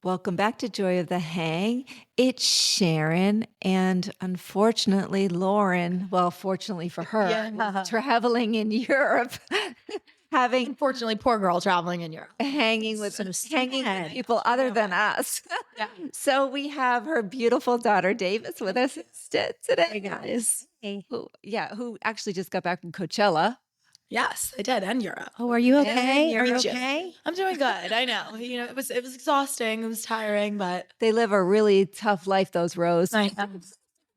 Welcome back to Joy of the Hang. It's Sharon and unfortunately Lauren, well, fortunately for her, Yeah. traveling in Europe, having Unfortunately, poor girl traveling in Europe. hanging with So hanging with sad. people other than us. Yeah. So we have her beautiful daughter Davis with us instead today. Hey guys. Hey. Who actually just got back from Coachella. Yes, I did, and Europe. Oh, are you And okay? Are you Just- okay? I'm doing good. I know. It was exhausting. It was tiring, but They live a really tough life, those Rose. I know.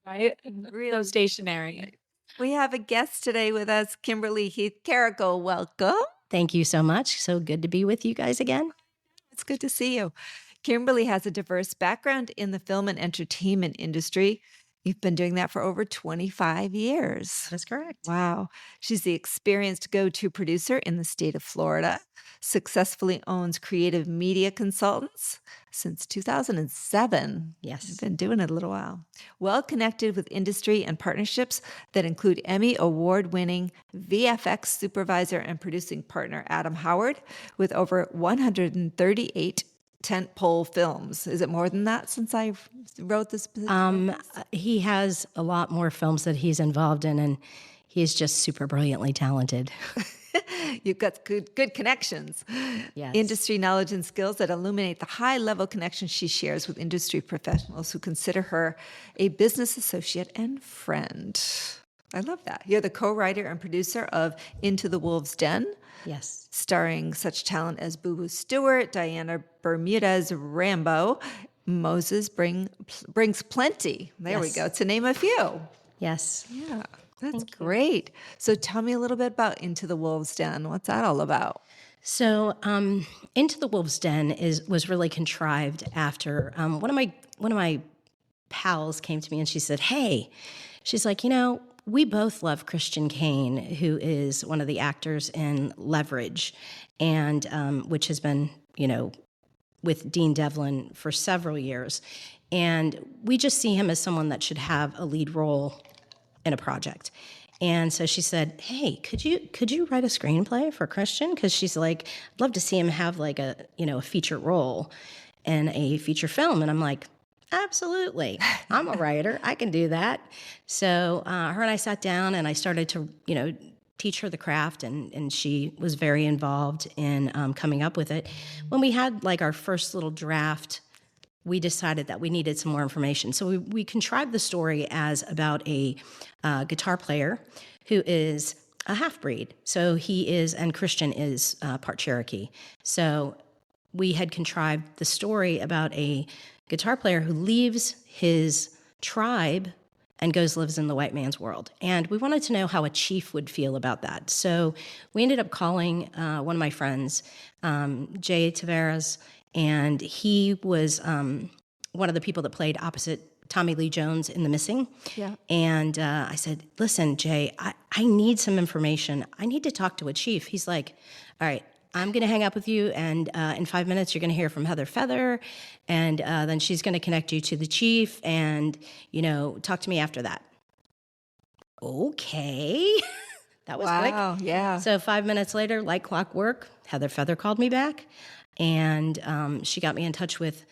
Right? So Really. stationary. We have a guest today with us, Kimberly Heath Carrico. Welcome. Thank you so much. So good to be with you guys again. It's good to see you. Kimberly has a diverse background in the film and entertainment industry. You've been doing that for over 25 years. That's correct. Wow. She's the experienced go-to producer in the state of Florida, successfully owns creative media consultants since 2007. Yes. You've been doing it a little while. Well connected with industry and partnerships that include Emmy award-winning VFX supervisor and producing partner Adam Howard with over 138 tentpole films. Is it more than that since I wrote this? He has a lot more films that he's involved in, and he's just super brilliantly talented. You've got good connections. Yes. Industry knowledge and skills that illuminate the high-level connections she shares with industry professionals who consider her a business associate and friend. I love that. You're the co-writer and producer of Into the Wolves' Den, Yes. starring such talent as Boo Boo Stewart, Diana Bermudez Rambo, Moses Brings Plenty. There we Yes. go, to name a few. Yes. Yeah, that's great. So tell me a little bit about Into the Wolves' Den. What's that all about? So, Into the Wolves' Den was really contrived after one of my pals came to me and she said, "Hey," she's like, we both love Christian Kane, who is one of the actors in Leverage, and which has been with Dean Devlin for several years, and we just see him as someone that should have a lead role in a project. And so she said, "Hey, could you write a screenplay for Christian? Because she's like, I'd love to see him have like a feature role in a feature film." And I'm like, "Absolutely, I'm a writer. I can do that." So her and I sat down, and I started to teach her the craft, and she was very involved in coming up with it. When we had like our first little draft, we decided that we needed some more information. So we contrived the story as about a guitar player who is a half-breed. So he is, and Christian is part Cherokee. So we had contrived the story about a guitar player who leaves his tribe and lives in the white man's world. And we wanted to know how a chief would feel about that. So we ended up calling one of my friends, Jay Tavares, and he was one of the people that played opposite Tommy Lee Jones in The Missing. Yeah. And I said, "Listen, Jay, I need some information. I need to talk to a chief." He's like, "All right, I'm going to hang up with you, and in 5 minutes, you're going to hear from Heather Feather, and then she's going to connect you to the chief, and, talk to me after that." Okay. That was quick. Wow, yeah. So 5 minutes later, like clockwork, Heather Feather called me back, and she got me in touch with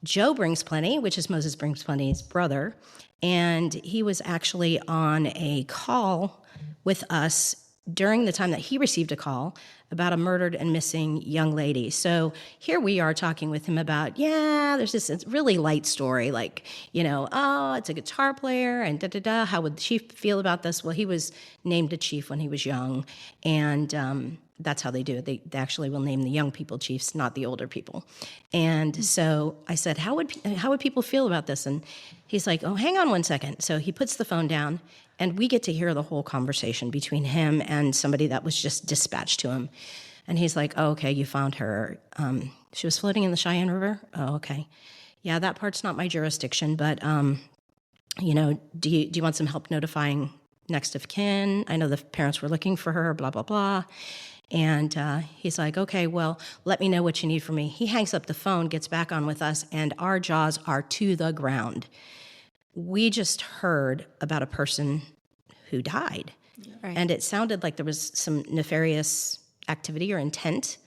Joe Brings Plenty, which is Moses Brings Plenty's brother, and he was actually on a call with us during the time that he received a call about a murdered and missing young lady. So here we are talking with him about, there's this really light story, like, it's a guitar player and da-da-da. How would the chief feel about this? Well, he was named a chief when he was young, and that's how they do it. They actually will name the young people chiefs, not the older people. And so I said, how would people feel about this? And he's like, "Oh, hang on one second." So he puts the phone down, and we get to hear the whole conversation between him and somebody that was just dispatched to him. And he's like, "Oh, okay, you found her. She was floating in the Cheyenne River? Oh, okay. Yeah, that part's not my jurisdiction, but, do you want some help notifying next of kin? I know the parents were looking for her, blah, blah, blah." And he's like, "Okay, well, let me know what you need from me." He hangs up the phone, gets back on with us, and our jaws are to the ground. We just heard about a person who died. Right. And it sounded like there was some nefarious activity or intent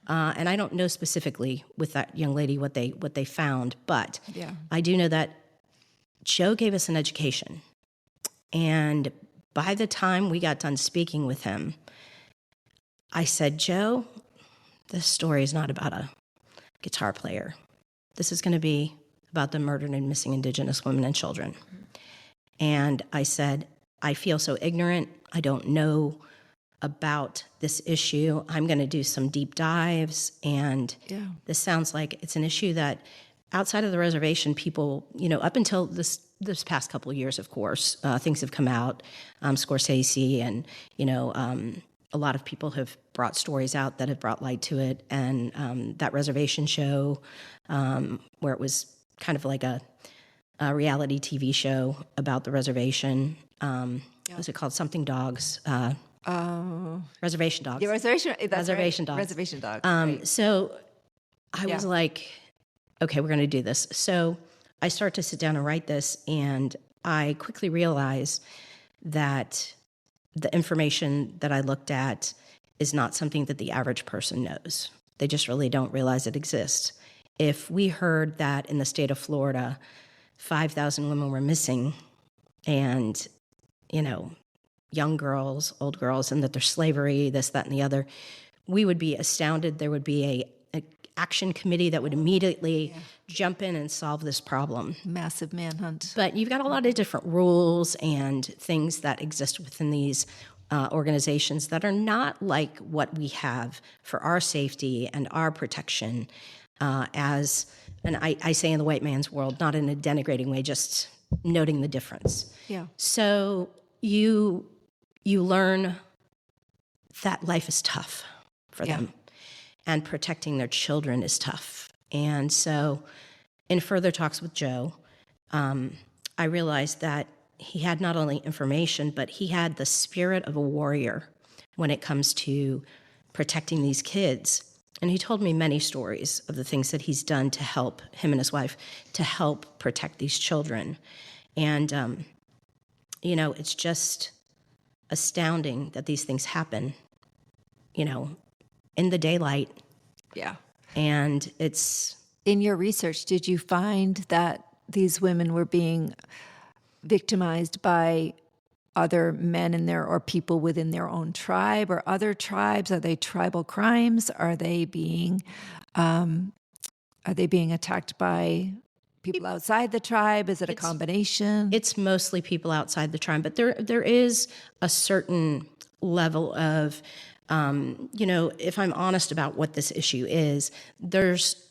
And I don't know specifically with that young lady what they found, but Yeah. I do know that Joe gave us an education. And by the time we got done speaking with him, I said, Joe, this story is not about a guitar player. This is going to be about the murdered and missing Indigenous women and children. And I said, I feel so ignorant. I don't know about this issue. I'm going to do some deep dives. And this sounds like it's an issue that outside of the reservation, people, up until this past couple of years, of course, things have come out. Scorsese and, a lot of people have brought stories out that have brought light to it. And that reservation show, where it was kind of like a reality TV show about the reservation. Was it called Something Dogs? Reservation Dogs. Yeah, Reservation Dogs. Reservation Dogs. Right. So I was like, okay, we're going to do this. So I start to sit down and write this, and I quickly realize that the information that I looked at is not something that the average person knows. They just really don't realize it exists. If we heard that in the state of Florida, 5,000 women were missing, and, young girls, old girls, and that there's slavery, this, that, and the other, we would be astounded. There would be a action committee that would immediately jump in and solve this problem. Massive manhunt. But you've got a lot of different rules and things that exist within these organizations that are not like what we have for our safety and our protection and I say in the white man's world, not in a denigrating way, just noting the difference. Yeah. So you learn that life is tough for them, and protecting their children is tough. And so in further talks with Joe, I realized that he had not only information, but he had the spirit of a warrior when it comes to protecting these kids. And he told me many stories of the things that he's done to help him and his wife to help protect these children. And, it's just astounding that these things happen, in the daylight. Yeah. And it's... In your research, did you find that these women were being victimized by other men in there or people within their own tribe or other tribes? Are they tribal crimes? Are they being attacked by people outside the tribe? Is it a combination? It's mostly people outside the tribe, but there is a certain level of, if I'm honest about what this issue is,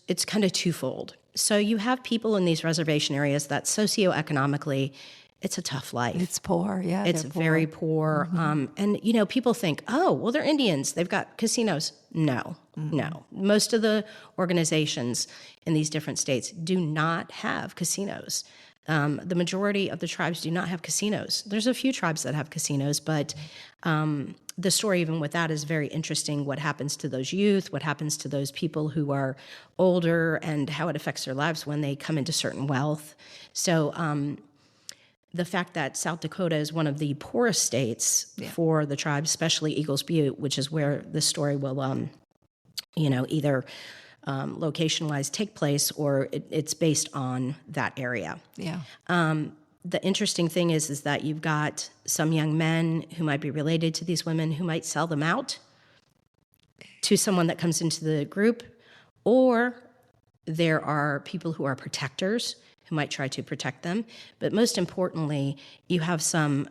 it's kind of twofold. So you have people in these reservation areas that socioeconomically, it's a tough life. It's poor, yeah. It's very poor. And, people think, oh, well, they're Indians. They've got casinos. No. Most of the organizations in these different states do not have casinos. The majority of the tribes do not have casinos. There's a few tribes that have casinos, but the story even with that is very interesting. What happens to those youth, what happens to those people who are older, and how it affects their lives when they come into certain wealth. So the fact that South Dakota is one of the poorest states for the tribes, especially Eagles Butte, which is where this story will, either location-wise take place or it's based on that area. Yeah. The interesting thing is that you've got some young men who might be related to these women who might sell them out to someone that comes into the group, or there are people who are protectors who might try to protect them. But most importantly, you have some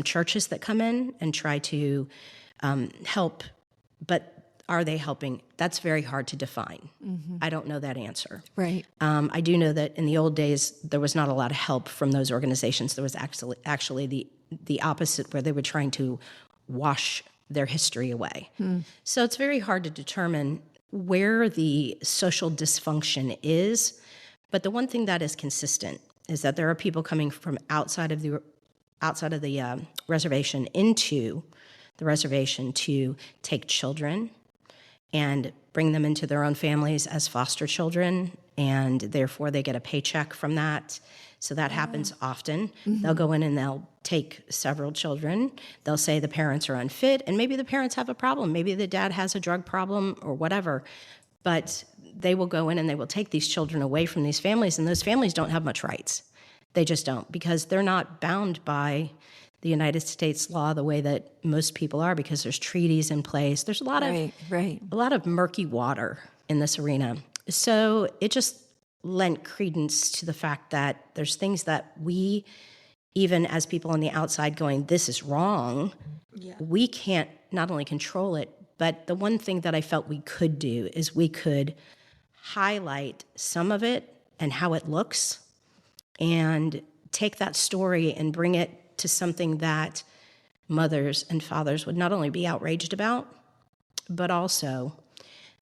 churches that come in and try to help, but are they helping? That's very hard to define. I don't know that answer. Right. I do know that in the old days, there was not a lot of help from those organizations. There was actually the opposite, where they were trying to wash their history away. So it's very hard to determine where the social dysfunction is. But the one thing that is consistent is that there are people coming from outside of the reservation into the reservation to take children and bring them into their own families as foster children and therefore they get a paycheck from that. So that happens often. They'll go in and they'll take several children. They'll say the parents are unfit, and maybe the parents have a problem. Maybe the dad has a drug problem or whatever. But they will go in and they will take these children away from these families, and those families don't have much rights. They just don't, because they're not bound by the United States law the way that most people are, because there's treaties in place. There's a lot of murky water in this arena. So it just lent credence to the fact that there's things that we, even as people on the outside going, this is wrong, we can't not only control it, but the one thing that I felt we could do is we could highlight some of it and how it looks, and take that story and bring it to something that mothers and fathers would not only be outraged about, but also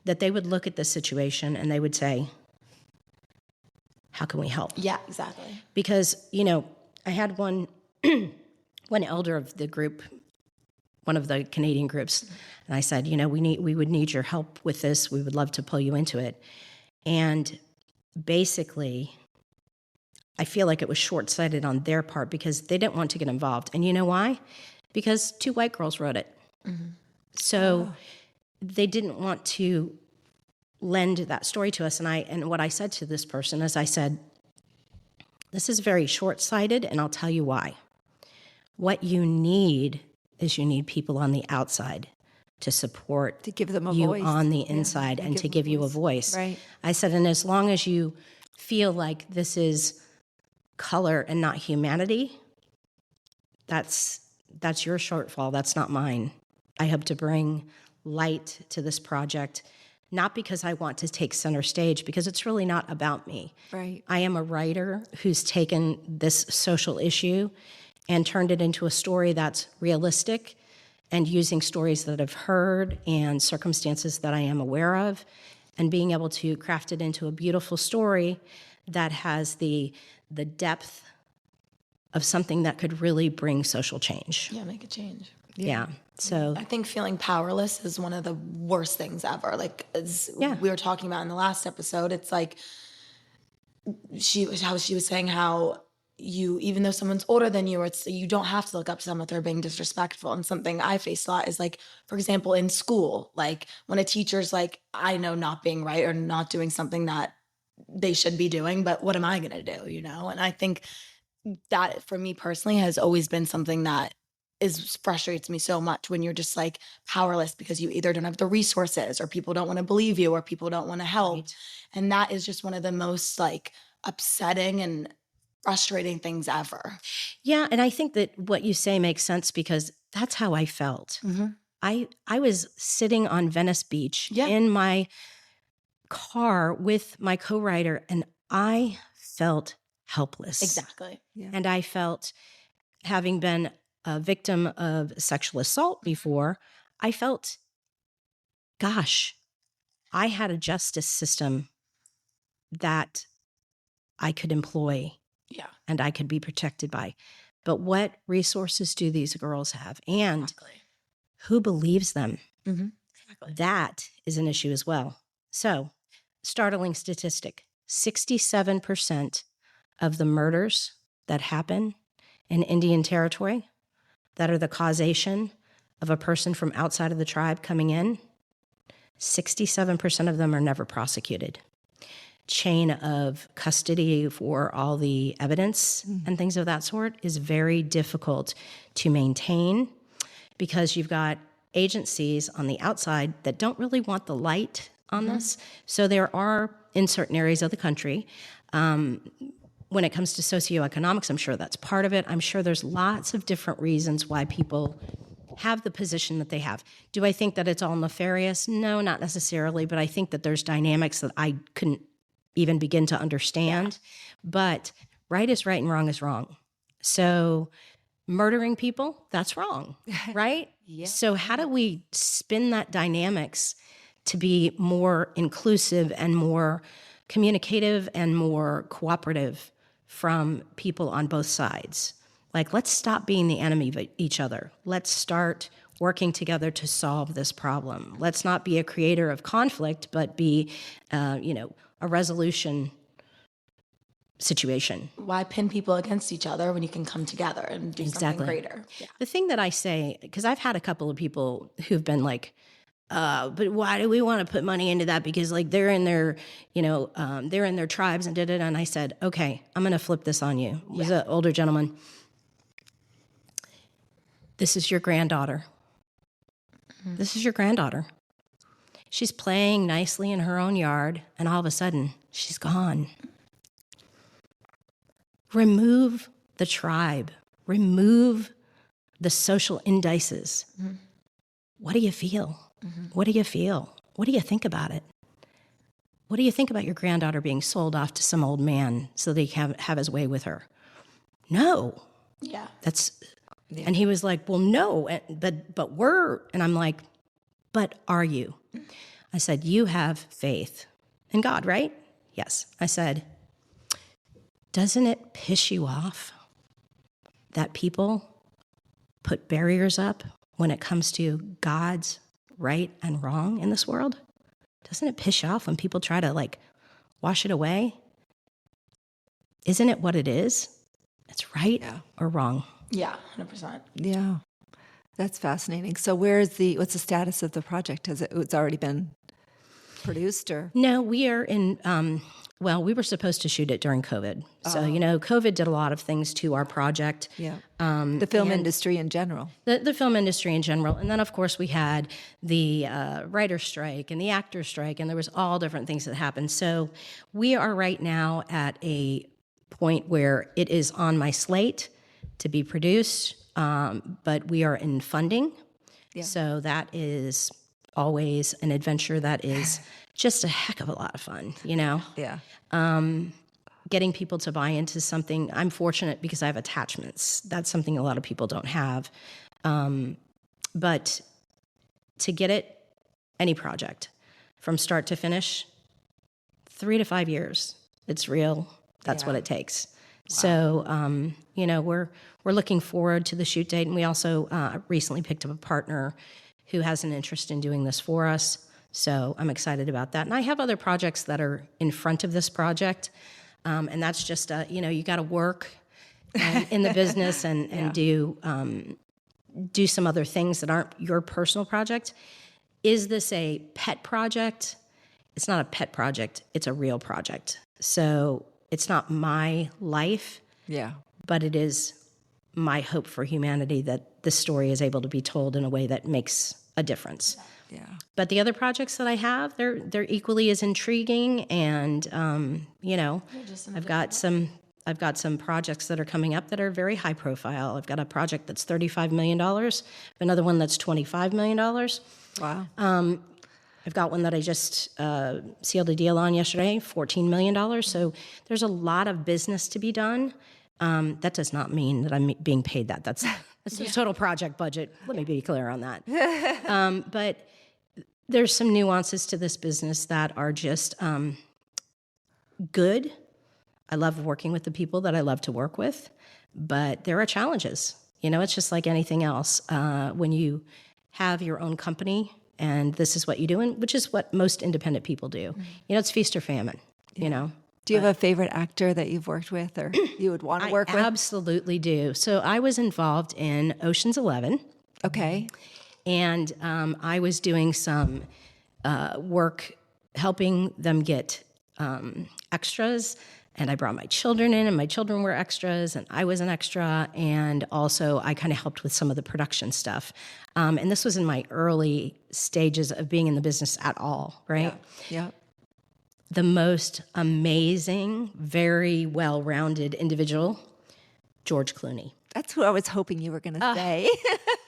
that they would look at the situation and they would say, how can we help? Yeah, exactly. Because, I had one elder of the group, one of the Canadian groups, and I said, we would need your help with this. We would love to pull you into it. And basically, I feel like it was short-sighted on their part because they didn't want to get involved. And you know why? Because 2 white girls wrote it. So they didn't want to lend that story to us. And what I said to this person is I said, this is very short-sighted, and I'll tell you why. What you need is you need people on the outside to support, to give them a you voice on the inside, and to give you a voice. Right. I said, and as long as you feel like this is color and not humanity, that's your shortfall. That's not mine. I hope to bring light to this project, not because I want to take center stage, because it's really not about me. Right. I am a writer who's taken this social issue and turned it into a story that's realistic, and using stories that I've heard and circumstances that I am aware of, and being able to craft it into a beautiful story that has the depth of something that could really bring social change. Yeah, make a change. Yeah. So I think feeling powerless is one of the worst things ever. Like, as we were talking about in the last episode, it's like she was saying how you, even though someone's older than you, you don't have to look up to them if they're being disrespectful. And something I face a lot is, like, for example, in school, like when a teacher's like, I know not being right or not doing something that they should be doing, but what am I going to do? And I think that for me personally has always been something that frustrates me so much, when you're just like powerless because you either don't have the resources, or people don't want to believe you, or people don't want to help. Right. And that is just one of the most like upsetting and frustrating things ever. Yeah, and I think that what you say makes sense, because that's how I felt. Mm-hmm. I was sitting on Venice Beach in my car with my co-writer, and I felt helpless. Exactly. Yeah. And I felt, having been a victim of sexual assault before, I felt, gosh, I had a justice system that I could employ. Yeah. And I could be protected by. But what resources do these girls have? And who believes them? Mm-hmm. Exactly. That is an issue as well. So, startling statistic, 67% of the murders that happen in Indian Territory that are the causation of a person from outside of the tribe coming in, 67% of them are never prosecuted. Chain of custody for all the evidence and things of that sort is very difficult to maintain, because you've got agencies on the outside that don't really want the light on this. So there are, in certain areas of the country, when it comes to socioeconomics, I'm sure that's part of it. I'm sure there's lots of different reasons why people have the position that they have. Do I think that it's all nefarious? No, not necessarily, but I think that there's dynamics that I couldn't even begin to understand. But right is right and wrong is wrong. So murdering people, that's wrong, right? So how do we spin that dynamics to be more inclusive and more communicative and more cooperative from people on both sides? Like, let's stop being the enemy of each other. Let's start working together to solve this problem. Let's not be a creator of conflict, but be, a resolution situation. Why pin people against each other when you can come together and do something greater? Yeah. The thing that I say, because I've had a couple of people who've been like, but why do we want to put money into that? Because like they're in their, they're in their tribes and da-da-da. And I said, okay, I'm going to flip this on you. It was an older gentleman. This is your granddaughter. Mm-hmm. This is your granddaughter. She's playing nicely in her own yard, and all of a sudden, she's gone. Remove the tribe. Remove the social indices. Mm-hmm. What do you feel? Mm-hmm. What do you feel? What do you think about it? What do you think about your granddaughter being sold off to some old man so they can have his way with her? No. Yeah. Yeah. And he was like, well, no, but we're, and I'm like, but are you? I said, you have faith in God, right? Yes. I said, doesn't it piss you off that people put barriers up when it comes to God's right and wrong in this world? Doesn't it piss you off when people try to like wash it away? Isn't it what it is? It's right or wrong. Yeah, 100%. Yeah. That's fascinating. So what's the status of the project? It's already been produced or? No, we are in, we were supposed to shoot it during COVID. So, COVID did a lot of things to our project. Yeah. The film industry in general. The film industry in general. And then, of course, we had the writer's strike and the actor's strike, and there was all different things that happened. So we are right now at a point where it is on my slate to be produced, but we are in funding. Yeah. So that is always an adventure that is just a heck of a lot of fun, Yeah. Getting people to buy into something. I'm fortunate because I have attachments. That's something a lot of people don't have. But to get it, any project, from start to finish, 3 to 5 years. It's real. That's what it takes. Wow. So, we're looking forward to the shoot date. And we also recently picked up a partner who has an interest in doing this for us. So I'm excited about that. And I have other projects that are in front of this project. And that's just, you got to work in the business and do some other things that aren't your personal project. Is this a pet project? It's not a pet project. It's a real project. So it's not my life. Yeah. But it is my hope for humanity that this story is able to be told in a way that makes a difference. Yeah. But the other projects that I have, they're equally as intriguing, and I've got some projects that are coming up that are very high profile. I've got a project that's $35 million, another one that's $25 million. Wow. I've got one that I just sealed a deal on yesterday, $14 million. So there's a lot of business to be done. That does not mean that I'm being paid that. That's the total project budget. Let me be clear on that. But there's some nuances to this business that are just good. I love working with the people that I love to work with, but there are challenges. It's just like anything else. When you have your own company and this is what you do, and which is what most independent people do. Mm-hmm. It's feast or famine, Do you have a favorite actor that you've worked with or you would want to work with? I absolutely do. So I was involved in Ocean's 11. Okay. And I was doing some work helping them get extras. And I brought my children in, and my children were extras, and I was an extra. And also, I kind of helped with some of the production stuff. And this was in my early stages of being in the business at all, right? Yeah. The most amazing, very well-rounded individual, George Clooney. That's who I was hoping you were going to say.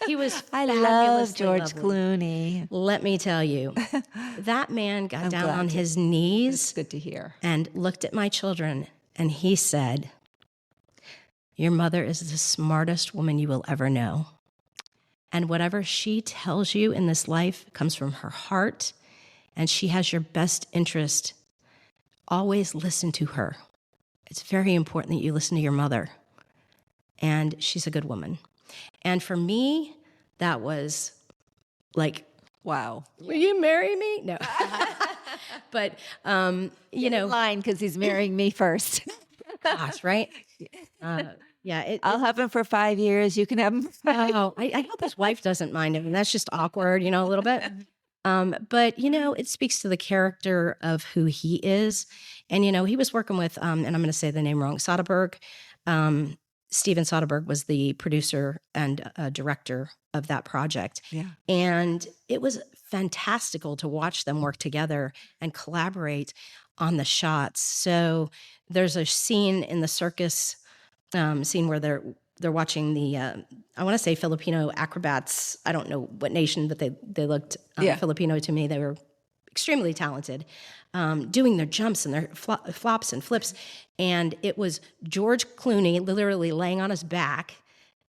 He was I love George Clooney. Let me tell you, that man got down on his knees. It's good to hear. And looked at my children, and he said, "Your mother is the smartest woman you will ever know. And whatever she tells you in this life comes from her heart, and she has your best interest. Always listen to her. It's very important that you listen to your mother. And she's a good woman." And for me, that was like, Wow. will you marry me? No. But, you know. Line because he's marrying me first. Gosh, right? Yeah. I'll have him for 5 years. You can have him. Oh, I hope his wife doesn't mind him. And that's just awkward, a little bit. But, it speaks to the character of who he is. And, he was working with, and I'm going to say the name wrong, Soderbergh. Steven Soderbergh was the producer and director of that project. Yeah. And it was fantastical to watch them work together and collaborate on the shots. So there's a scene in the circus scene where they're watching the I want to say Filipino acrobats. I don't know what nation, but they looked Filipino to me. They were extremely talented, doing their jumps and their flops and flips. And it was George Clooney literally laying on his back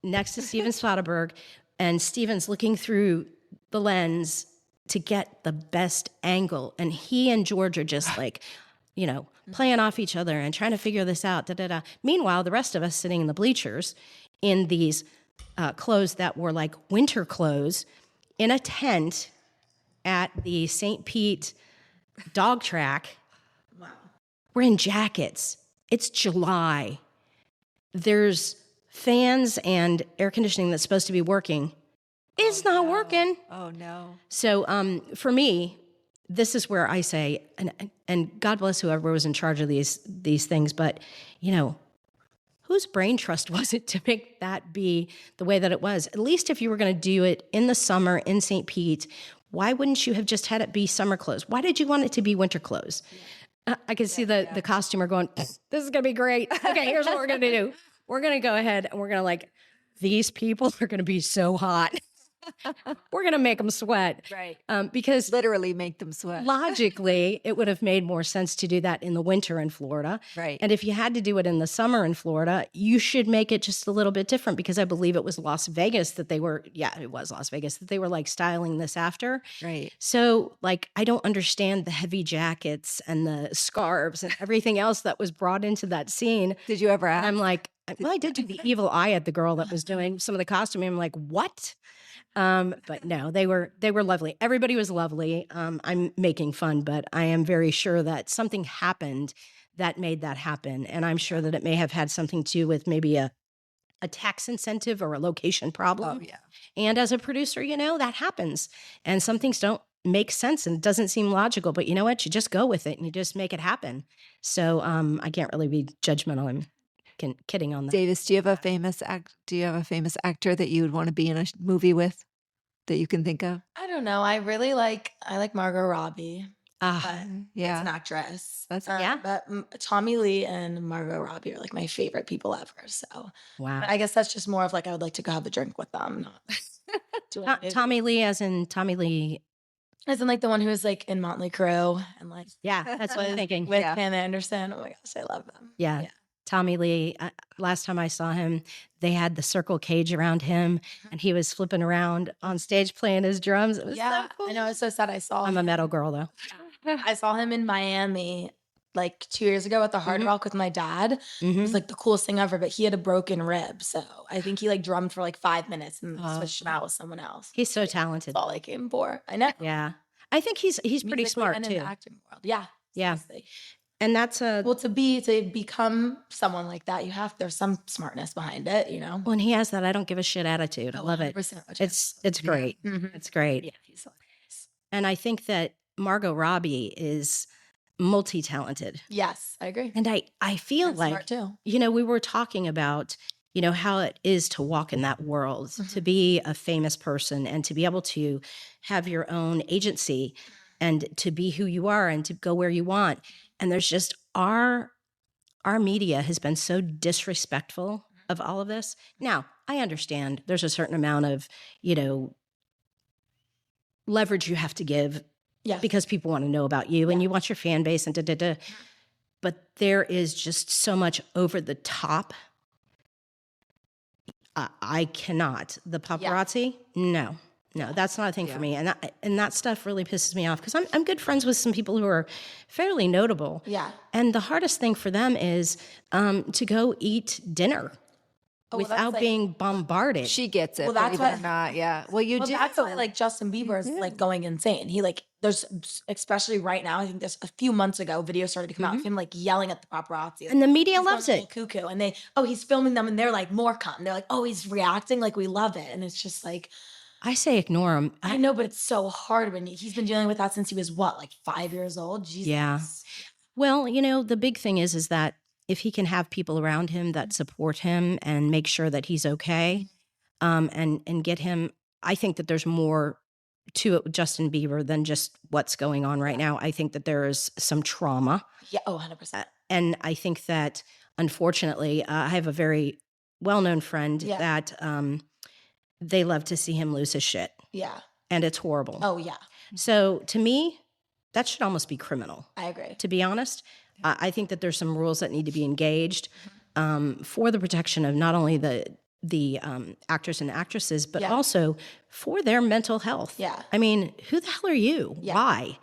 next to Steven Soderbergh, and Steven's looking through the lens to get the best angle. And he and George are just like, playing off each other and trying to figure this out. Da, da, da. Meanwhile, the rest of us sitting in the bleachers in these clothes that were like winter clothes in a tent at the St. Pete dog track. Wow. We're in jackets. It's July. There's fans and air conditioning that's supposed to be working. It's not working. Oh, no. So for me, this is where I say, and God bless whoever was in charge of these things, but, whose brain trust was it to make that be the way that it was? At least if you were going to do it in the summer in St. Pete, why wouldn't you have just had it be summer clothes? Why did you want it to be winter clothes? I could see the costumer going, this is going to be great. Okay, here's what we're going to do. We're going to go ahead and we're going to these people are going to be so hot. We're going to make them sweat. Right. Because literally make them sweat. Logically, it would have made more sense to do that in the winter in Florida. Right. And if you had to do it in the summer in Florida, you should make it just a little bit different, because I believe it was Las Vegas that they were, it was Las Vegas that they were styling this after. Right. So I don't understand the heavy jackets and the scarves and everything else that was brought into that scene. Did you ever ask? I'm like, well, I did do the evil eye at the girl that was doing some of the costuming. I'm like, what? But no, they were lovely. Everybody was lovely. I'm making fun, but I am very sure that something happened that made that happen. And I'm sure that it may have had something to do with maybe a tax incentive or a location problem. Oh, yeah. And as a producer, that happens. And some things don't make sense and it doesn't seem logical, but you know what? You just go with it and you just make it happen. So I can't really be judgmental. I'm kidding on that. Davis, do you have a famous actor that you would want to be in a movie with that you can think of? I don't know. I like Margot Robbie. But yeah, that's an actress. Yeah. But Tommy Lee and Margot Robbie are my favorite people ever. So wow. I guess that's just more of I would like to go have a drink with them. Tommy Lee, as in Tommy Lee. As in the one who was in Motley Crue and yeah, that's what I'm thinking. With Pam Anderson. Oh my gosh, I love them. Yeah. Tommy Lee, last time I saw him, they had the circle cage around him and he was flipping around on stage playing his drums. It was so cool. I know. It's so sad. I'm a metal girl though. I saw him in Miami 2 years ago at the Hard Rock with my dad. It was the coolest thing ever, but he had a broken rib. So I think he drummed for 5 minutes and switched him out with someone else. He's so talented. That's all I came for. I know. Yeah. I think he's pretty smart and too. in the acting world. Yeah. Yeah. Seriously. And that's to become someone like that, there's some smartness behind it, When he has that, I don't give a shit attitude. I love it. It's great. Mm-hmm. It's great. Yeah, he's hilarious. And I think that Margot Robbie is multi-talented. Yes, I agree. And I feel smart too. We were talking about, how it is to walk in that world, to be a famous person and to be able to have your own agency and to be who you are and to go where you want. And there's just our media has been so disrespectful of all of this. Now, I understand there's a certain amount of, leverage you have to give because people want to know about you and you want your fan base and da-da-da. But there is just so much over the top. I cannot. The paparazzi, no, that's not a thing for me. And that stuff really pisses me off because I'm good friends with some people who are fairly notable. Yeah. And the hardest thing for them is to go eat dinner without being bombarded. She gets it. Well, that's believe it why- or not. Yeah. Well, you do. That's why like Justin Bieber is like going insane. He like there's especially right now. I think there's a few months ago, videos started to come out of him like yelling at the paparazzi, And the media he's loves going a it. little cuckoo, and he's filming them, and they're like more content. They're like, oh, he's reacting, like we love it, and it's just like I say ignore him. I know, but it's so hard when he's been dealing with that since he was like 5 years old. Jesus. Yeah. Well, the big thing is that if he can have people around him that support him and make sure that he's okay, and get him, I think that there's more to it with Justin Bieber than just what's going on right now. I think that there is some trauma. Yeah. Oh, 100%. And I think that, unfortunately, I have a very well-known friend that they love to see him lose his shit. Yeah. And it's horrible. Oh, yeah. So to me, that should almost be criminal. I agree. To be honest, I think that there's some rules that need to be engaged for the protection of not only the actors and actresses, but also for their mental health. Yeah. I mean, who the hell are you? Yeah. Why?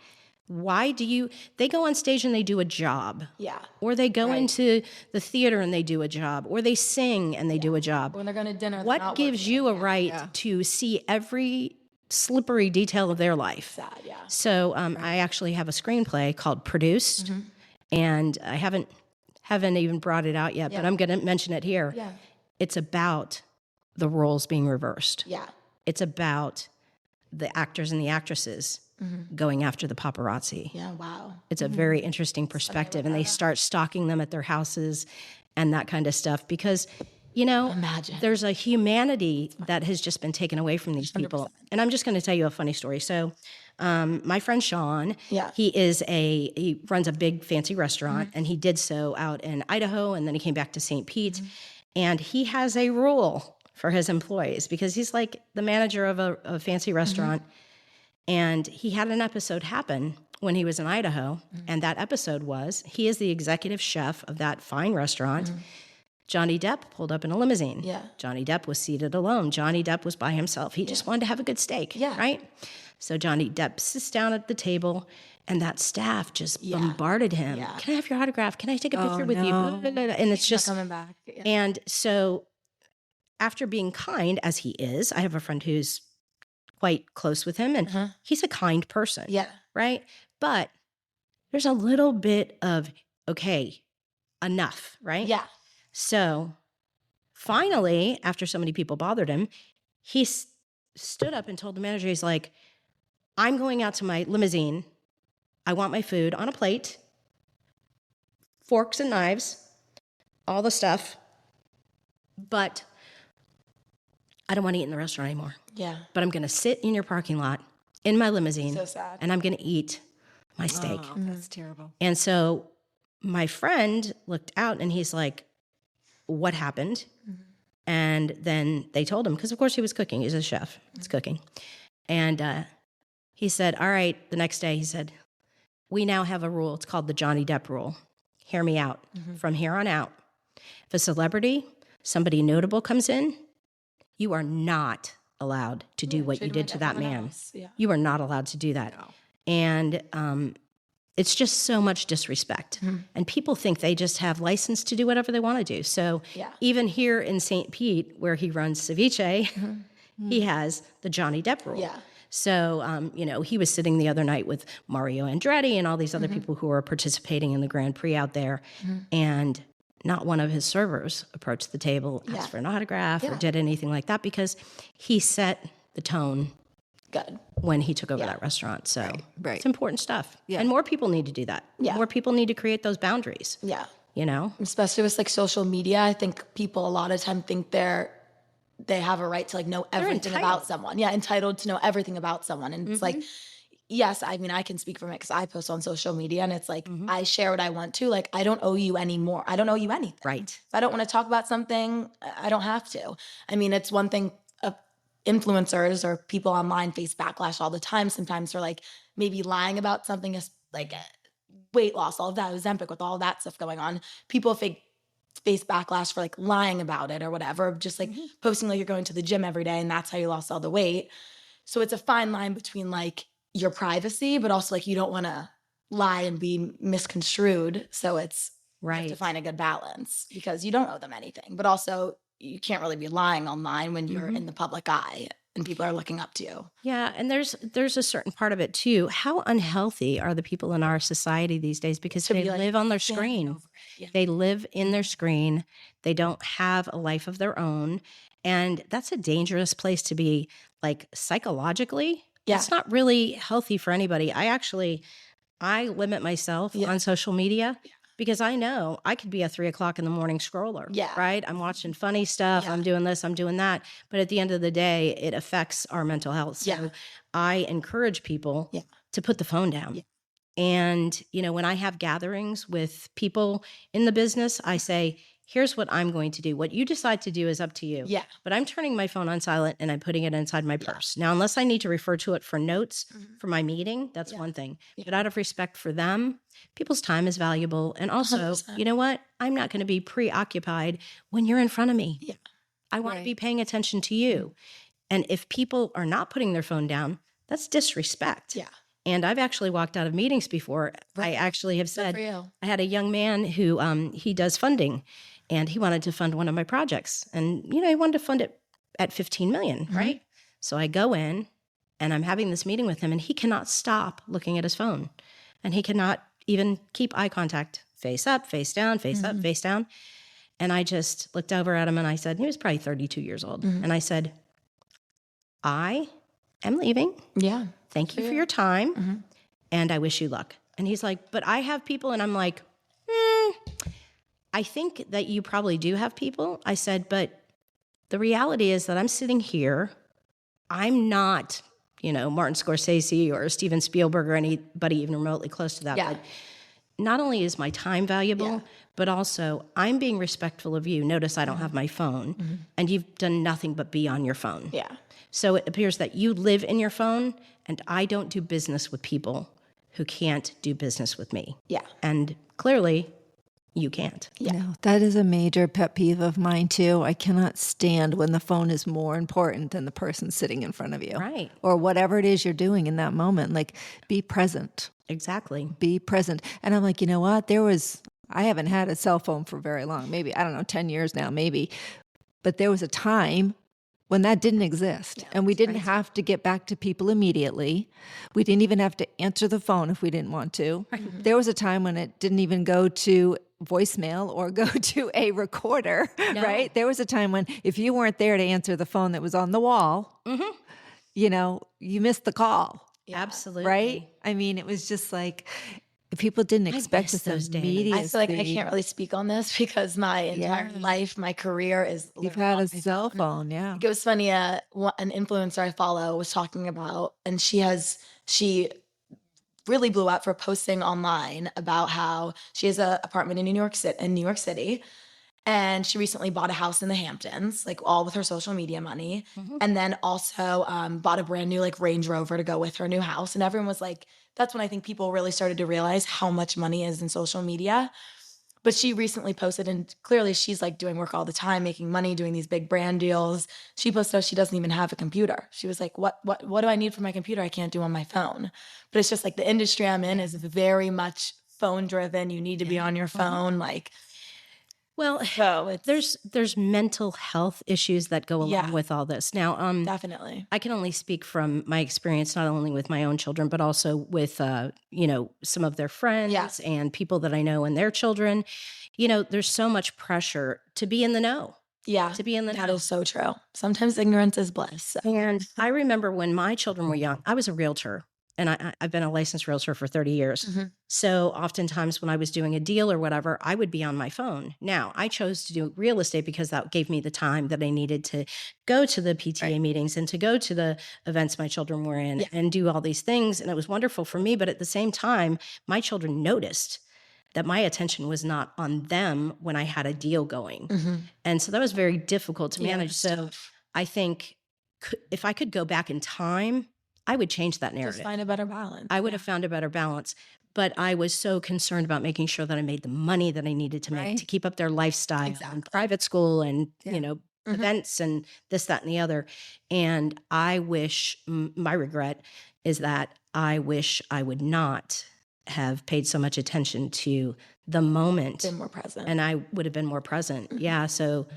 Why do they go on stage and they do a job? Yeah. Or they go into the theater and they do a job, or they sing and they do a job. When they're going to dinner, they're What not gives working. you a right to see every slippery detail of their life? Sad, yeah. So I actually have a screenplay called Produced, and I haven't even brought it out yet, but I'm going to mention it here. Yeah. It's about the roles being reversed. Yeah. It's about the actors and the actresses going after the paparazzi. Yeah. Wow. It's a very interesting perspective, and they start stalking them at their houses and that kind of stuff because, Imagine. there's a humanity that has just been taken away from these people. 100%. And I'm just going to tell you a funny story. So my friend Sharon, he runs a big fancy restaurant, and he did so out in Idaho, and then he came back to St. Pete. And he has a rule for his employees because he's like the manager of a fancy restaurant. And he had an episode happen when he was in Idaho. And that episode was, he is the executive chef of that fine restaurant. Johnny Depp pulled up in a limousine. Yeah. Johnny Depp was seated alone. Johnny Depp was by himself. He just wanted to have a good steak, right? So Johnny Depp sits down at the table, and that staff just bombarded him. Yeah. Can I have your autograph? Can I take a picture with you? And it's just coming back. Yeah. And so after being kind, as he is, I have a friend who's quite close with him, and he's a kind person. Yeah. Right? But there's a little bit of, okay, enough, right? Yeah. So finally, after so many people bothered him, he stood up and told the manager, he's like, I'm going out to my limousine. I want my food on a plate, forks and knives, all the stuff, but I don't want to eat in the restaurant anymore. Yeah. But I'm going to sit in your parking lot in my limousine, So sad. and I'm going to eat my steak. Oh, that's terrible. And so my friend looked out, and he's like, what happened? And then they told him, because of course he was cooking. He's a chef. It's cooking. And he said, all right, the next day he said, we now have a rule. It's called the Johnny Depp rule. Hear me out. From here on out, if a celebrity, somebody notable comes in, you are not allowed to do what you did to that man. Yeah. You are not allowed to do that. No. And it's just so much disrespect. And people think they just have license to do whatever they want to do. So even here in St. Pete, where he runs Ceviche, he has the Johnny Depp rule. Yeah. So, he was sitting the other night with Mario Andretti and all these other people who were participating in the Grand Prix out there. And not one of his servers approached the table, asked for an autograph or did anything like that because he set the tone Good. when he took over that restaurant. So Right. it's important stuff. Yeah. And more people need to do that. Yeah. More people need to create those boundaries. Yeah. Especially with like social media, I think people a lot of time think they have a right to like know everything about someone. Yeah, entitled to know everything about someone. And it's like, yes, I mean, I can speak from it because I post on social media, and it's like, I share what I want to. Like, I don't owe you any more. I don't owe you anything. Right. If I don't want to talk about something, I don't have to. I mean, it's one thing influencers or people online face backlash all the time. Sometimes they're like maybe lying about something, like weight loss, all of that, Ozempic, with all that stuff going on. People face backlash for like lying about it or whatever, just like posting like you're going to the gym every day and that's how you lost all the weight. So it's a fine line between like your privacy, but also like you don't want to lie and be misconstrued. So it's you have to find a good balance because you don't owe them anything, but also you can't really be lying online when you're in the public eye and people are looking up to you. Yeah, and there's a certain part of it too. How unhealthy are the people in our society these days because they live on their screen. Yeah. They live in their screen. They don't have a life of their own, and that's a dangerous place to be, like, psychologically. Yeah. It's not really healthy for anybody. I limit myself on social media because I know I could be a 3 o'clock in the morning scroller. Yeah. Right. I'm watching funny stuff. I'm doing this, I'm doing that. But at the end of the day, it affects our mental health. So I encourage people to put the phone down. And, you know, when I have gatherings with people in the business, I say, here's what I'm going to do. What you decide to do is up to you. Yeah. But I'm turning my phone on silent and I'm putting it inside my purse. Now, unless I need to refer to it for notes for my meeting, that's one thing. But out of respect for them, people's time is valuable. And also, 100%. you know what? I'm not going to be preoccupied when you're in front of me. Yeah. I want to be paying attention to you. And if people are not putting their phone down, that's disrespect. Yeah. And I've actually walked out of meetings before. I actually have said, I had a young man who he does funding, and he wanted to fund one of my projects. And, you know, he wanted to fund it at 15 million, right? So I go in and I'm having this meeting with him, and he cannot stop looking at his phone. And he cannot even keep eye contact, face up, face down, face up, face down. And I just looked over at him and I said, he was probably 32 years old. And I said, I am leaving. Yeah. Thank you for your time, and I wish you luck. And he's like, but I have people. And I'm like, I think that you probably do have people. I said, but the reality is that I'm sitting here. I'm not, you know, Martin Scorsese or Steven Spielberg or anybody even remotely close to that. Yeah. But not only is my time valuable, but also I'm being respectful of you. Notice I don't have my phone, and you've done nothing but be on your phone. Yeah. So it appears that you live in your phone, and I don't do business with people who can't do business with me. Yeah. And clearly, you can't. Yeah. No, that is a major pet peeve of mine too. I cannot stand when the phone is more important than the person sitting in front of you. Right. Or whatever it is you're doing in that moment. Like, be present. Exactly. Be present. And I'm like, you know what? I haven't had a cell phone for very long. Maybe, I don't know, 10 years now, maybe. But there was a time when that didn't exist. And we didn't have to get back to people immediately. We didn't even have to answer the phone if we didn't want to. There was a time when it didn't even go to voicemail or go to a recorder, right? There was a time when if you weren't there to answer the phone that was on the wall, you know, you missed the call. Yeah. Absolutely. Right? I mean, it was just like, people didn't expect us those days. immediately. I feel like I can't really speak on this because my entire life, my career is. You've had a cell phone, yeah. It was funny. An influencer I follow was talking about, and she really blew up for posting online about how she has an apartment in New York City, and she recently bought a house in the Hamptons, like all with her social media money, and then also bought a brand new like Range Rover to go with her new house. And everyone was like, that's when I think people really started to realize how much money is in social media. But she recently posted, and clearly she's like doing work all the time, making money, doing these big brand deals. She posted how she doesn't even have a computer. She was like, what do I need for my computer? I can't do on my phone. But it's just like the industry I'm in is very much phone driven. You need to be on your phone. Like, well, so there's mental health issues that go along with all this. Now, definitely, I can only speak from my experience, not only with my own children, but also with, you know, some of their friends and people that I know and their children. You know, there's so much pressure to be in the know. Yeah, to be in the know. That is so true. Sometimes ignorance is bliss. And I remember when my children were young, I was a realtor. And I've been a licensed realtor for 30 years. So oftentimes when I was doing a deal or whatever, I would be on my phone. Now, I chose to do real estate because that gave me the time that I needed to go to the PTA meetings and to go to the events my children were in and do all these things. And it was wonderful for me. But at the same time, my children noticed that my attention was not on them when I had a deal going. And so that was very difficult to manage. So I think if I could go back in time, I would change that narrative. Just find a better balance. I would have found a better balance. But I was so concerned about making sure that I made the money that I needed to make to keep up their lifestyle and private school and, you know, events and this, that, and the other. And I wish, my regret is that I wish I would not have paid so much attention to the moment. Been more present. And I would have been more present. Yeah. So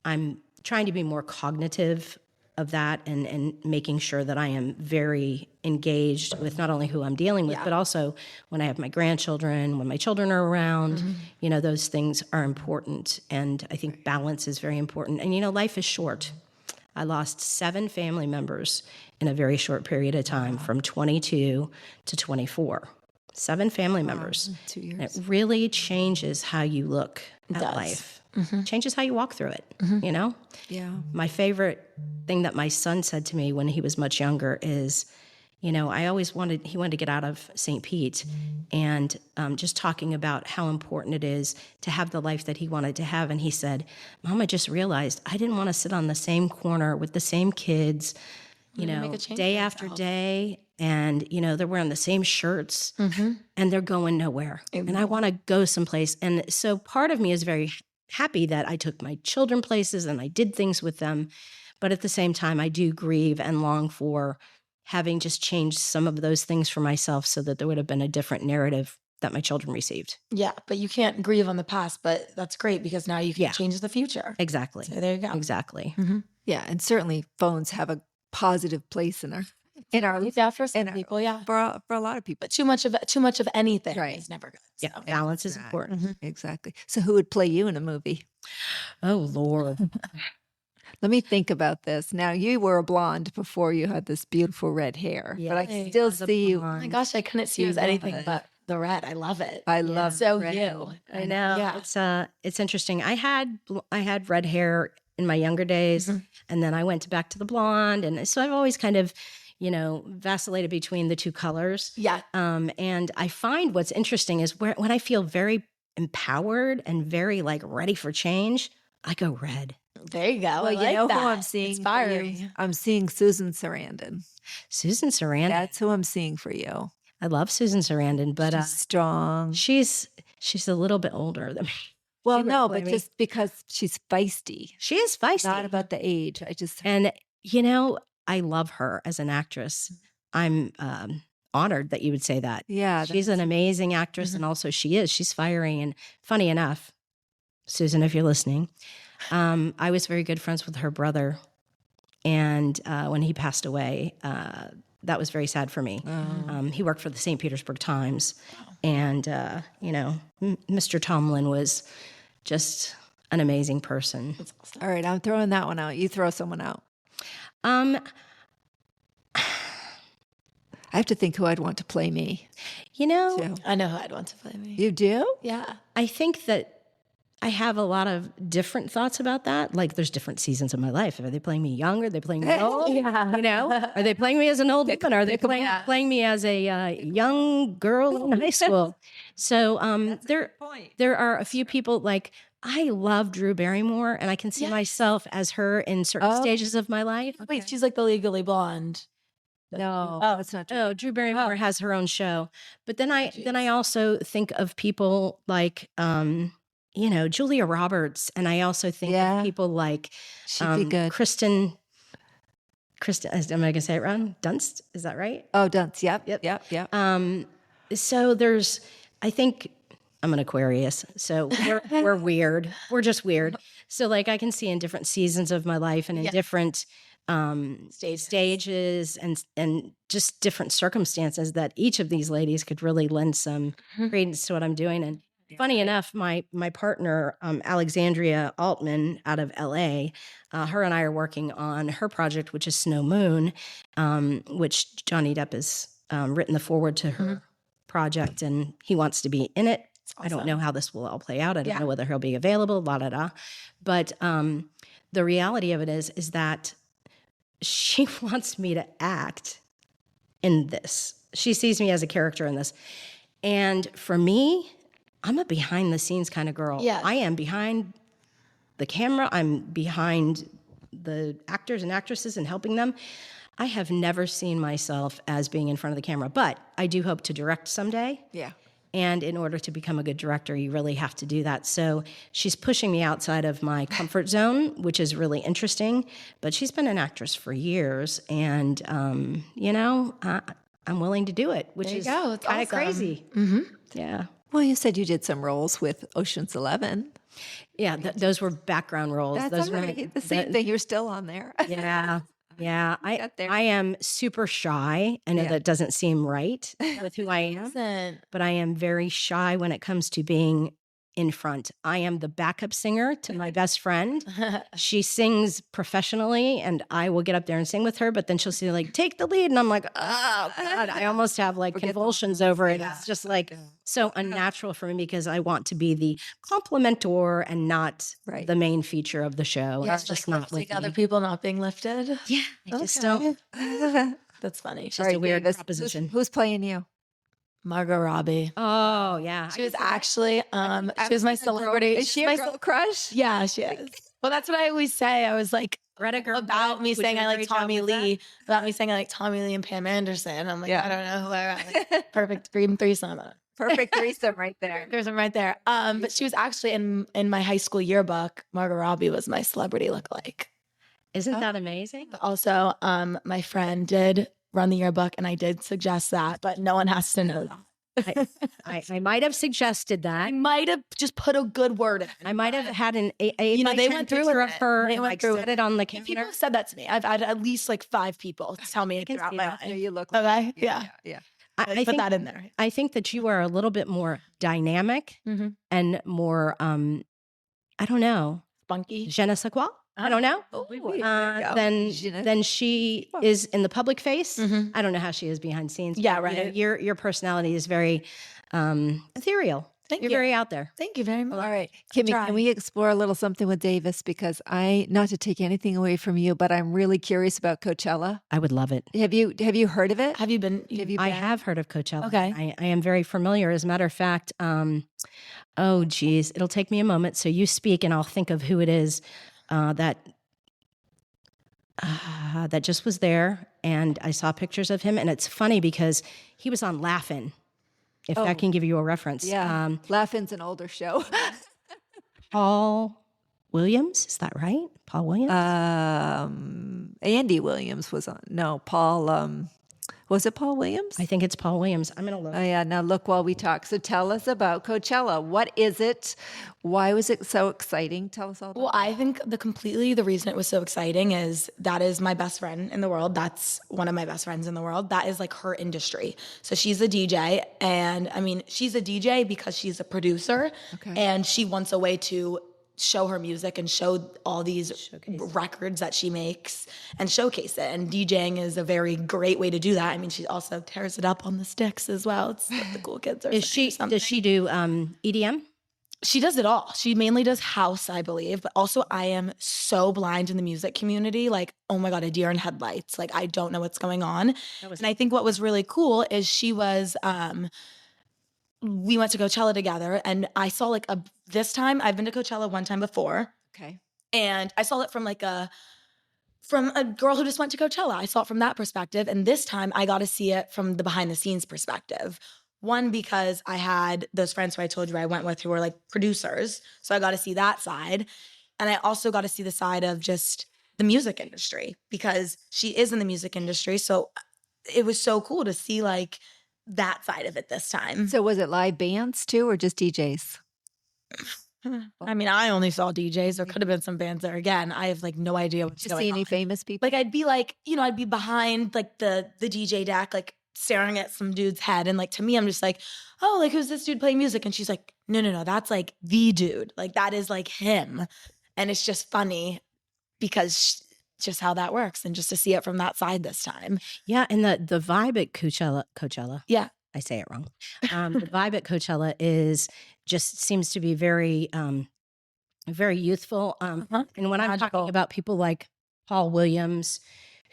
I'm trying to be more cognitive of that and making sure that I am very engaged with not only who I'm dealing with, but also when I have my grandchildren, when my children are around, those things are important. And I think balance is very important. And, life is short. I lost 7 family members in a very short period of time, from 22 to 24. 7 family members. 2 years. And it really changes how you look at life. Changes how you walk through it, Yeah. My favorite thing that my son said to me when he was much younger is, he wanted to get out of St. Pete, and just talking about how important it is to have the life that he wanted to have. And he said, Mom, I just realized I didn't want to sit on the same corner with the same kids, day after day. And, they're wearing the same shirts and they're going nowhere. And I want to go someplace. And so part of me is very happy that I took my children places and I did things with them. But at the same time, I do grieve and long for having just changed some of those things for myself so that there would have been a different narrative that my children received. Yeah, but you can't grieve on the past, but that's great because now you can change the future. Exactly. So there you go. Exactly. Yeah, and certainly phones have a positive place in our For some people, for a lot of people. But too much of anything is never good. So. Yeah, balance is important. Exactly. So who would play you in a movie? Oh, Lord. Let me think about this. Now, you were a blonde before you had this beautiful red hair, but I still see you. Oh my gosh, I couldn't see you as anything but the red. I love it. I love so red. you. I know. Yeah. It's interesting. I had red hair in my younger days, and then I went back to the blonde, and so I've always kind of vacillated between the two colors. Yeah. And I find what's interesting is when I feel very empowered and very ready for change, I go red. There you go. Well, I like who that. I'm seeing? Inspiring. I'm seeing Susan Sarandon. Susan Sarandon. That's who I'm seeing for you. I love Susan Sarandon, but She's strong. She's a little bit older than me. Well, no, but just because she's feisty. She is feisty. Not about the age. And I love her as an actress. I'm honored that you would say that. Yeah, she's an amazing actress, and also she's fiery. And funny enough, Susan, if you're listening, I was very good friends with her brother, and when he passed away, that was very sad for me. He worked for the St. Petersburg Times, and Mr. Tomlin was just an amazing person. That's awesome. All right, I'm throwing that one out. You throw someone out. I have to think who I'd want to play me. I know who I'd want to play me. You do? Yeah. I think that I have a lot of different thoughts about that. There's different seasons of my life. Are they playing me young? Are they playing me old? Are they playing me as an old woman? Are they playing me as a young girl in high school? So there are a few people I love Drew Barrymore, and I can see myself as her in certain stages of my life. Wait, she's like the Legally Blonde. No, that's not true. Oh, Drew Barrymore has her own show. But then I also think of people like Julia Roberts, and I also think of people like she'd be good. Kristen. Am I gonna say it wrong? Dunst, is that right? Oh, Dunst. Yep. So I think I'm an Aquarius, so we're weird. We're just weird. So I can see in different seasons of my life and in different stages and just different circumstances that each of these ladies could really lend some credence to what I'm doing. And funny enough, my partner, Alexandria Altman out of LA, her and I are working on her project, which is Snow Moon, which Johnny Depp has written the forward to her project, and he wants to be in it. Awesome. I don't know how this will all play out. I don't know whether he'll be available, But the reality of it is that she wants me to act in this. She sees me as a character in this. And for me, I'm a behind the scenes kind of girl. Yeah. I am behind the camera. I'm behind the actors and actresses and helping them. I have never seen myself as being in front of the camera, but I do hope to direct someday. Yeah. And in order to become a good director, you really have to do that. So she's pushing me outside of my comfort zone, which is really interesting. But she's been an actress for years, and I'm willing to do it, which is kind of crazy. Mm-hmm. Yeah. Well, you said you did some roles with Ocean's 11. Yeah, those were background roles. That's those all right. The same thing. You're still on there. Yeah. Yeah. Got there. I am super shy. I know that doesn't seem right with who I am, Listen. but I am very shy when it comes to being in front. I am the backup singer to my best friend. She sings professionally and I will get up there and sing with her, but then she'll say like, take the lead. And I'm like, oh God, I almost have like convulsions over it. It's just like so unnatural for me because I want to be the complimentor and not the main feature of the show. Yeah, It's just not with me. other people not being lifted. Yeah, I just don't. That's funny. It's just a weird proposition. Who's playing you? Margot Robbie. Oh yeah, She was actually she was my celebrity. Is she a girl crush? Yeah, she is. Well, that's what I always say. I was like, Greta Gerwig, about me saying I like Tommy Lee, and Pam Anderson. I'm like, I don't know who I like. Perfect dream threesome. Perfect threesome right there. Threesome right there. But she was actually in my high school yearbook. Margot Robbie was my celebrity lookalike. Isn't that amazing? But also, my friend did run the yearbook, and I did suggest that, but no one has to know that. I might have suggested that. I might have just put a good word in. I might have had they went through with of her. They and went through set it on the People counter. have said that to me. I've had at least like 5 people tell me throughout my life. You look Okay. Yeah. I put that in there. I think that you are a little bit more dynamic and more, I don't know, Spunky. je ne sais quoi. I don't know. Then she is in the public face. I don't know how she is behind scenes. Yeah, right. Your personality is very ethereal. Thank You're you. very out there. Thank you very much. All right. Kimmy, can we explore a little something with Davis? Because not to take anything away from you, but I'm really curious about Coachella. I would love it. Have you heard of it? Have you been? I have heard of Coachella. Okay. I am very familiar. As a matter of fact, oh geez, it'll take me a moment. So you speak and I'll think of who it is that just was there. And I saw pictures of him. And it's funny because he was on Laugh-In. If that can give you a reference. Yeah. Laugh-In's an older show. Paul Williams, is that right? Paul Williams? Andy Williams was on. No, Paul. Was it Paul Williams? I think it's Paul Williams. I'm going to look. Oh, yeah. Now look while we talk. So tell us about Coachella. What is it? Why was it so exciting? Tell us all about Well, I think the reason it was so exciting is that is my best friend in the world. That's one of my best friends in the world. That is like her industry. So she's a DJ. And I mean, she's a DJ because she's a producer. Okay. And she wants a way to show her music and show all these records that she makes and showcase it. And DJing is a very great way to do that. I mean, she also tears it up on the sticks as well. It's what the cool kids are. Does she do EDM? She does it all. She mainly does house, I believe. But also I am so blind in the music community. Like, oh my God, a deer in headlights. Like, I don't know what's going on. And I think what was really cool is she was we went to Coachella together, and I saw this time, I've been to Coachella one time before. Okay. And I saw it from a girl who just went to Coachella. I saw it from that perspective. And this time I got to see it from the behind the scenes perspective. One, because I had those friends who I told you I went with who were like producers. So I got to see that side. And I also got to see the side of just the music industry because she is in the music industry. So it was so cool to see like that side of it this time. So was it live bands too, or just DJs? I mean, I only saw DJs. There could have been some bands there. Again, I have like no idea what's going on. Did you see any famous people? Like I'd be like, I'd be behind like the DJ deck, like staring at some dude's head. And like to me, I'm just like, oh, like who's this dude playing music? And she's like, no, that's like the dude. Like that is like him. And it's just funny because just how that works and just to see it from that side this time. Yeah, and the vibe at Coachella. Yeah. I say it wrong. The vibe at Coachella seems to be very very youthful. And when I'm talking about people like Paul Williams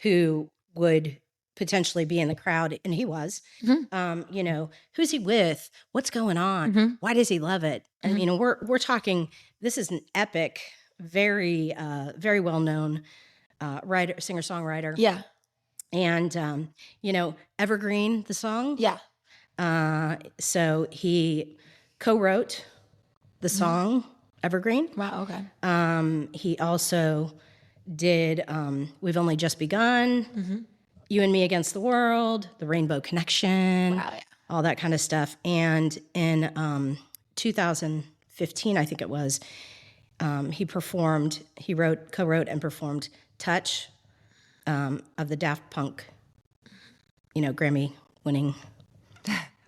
who would potentially be in the crowd, and he was, who's he with? What's going on? Why does he love it? And we're talking, this is an epic, very very well-known writer, singer-songwriter. Yeah. And, Evergreen, the song. Yeah. So he co-wrote the song Evergreen. Wow. Okay. He also did We've Only Just Begun, You and Me Against the World, The Rainbow Connection. Wow. all that kind of stuff. And in 2015, I think it was, he co-wrote and performed Touch of the Daft Punk, Grammy-winning,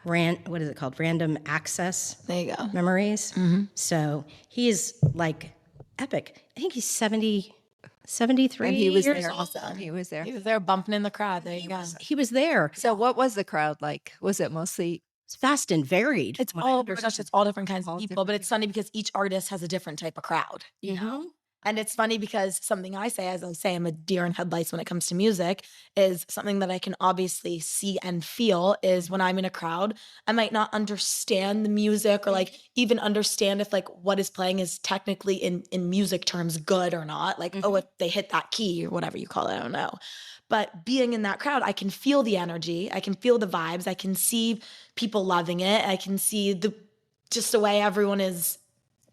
what is it called? Random Access. There you go. Memories. Mm-hmm. So he is like epic. I think he's 73 And he was years there. old. Awesome. He was there. He was there bumping in the crowd. There you go. He was there. So what was the crowd like? Was it mostly... It's fast and varied. It's all different kinds of people, but it's funny because each artist has a different type of crowd, you know? And it's funny because something I say, as I say, I'm a deer in headlights when it comes to music, is something that I can obviously see and feel is when I'm in a crowd, I might not understand the music or like even understand if like what is playing is technically in music terms good or not. Like, oh, if they hit that key or whatever you call it, I don't know. But being in that crowd, I can feel the energy. I can feel the vibes. I can see people loving it. I can see just the way everyone is,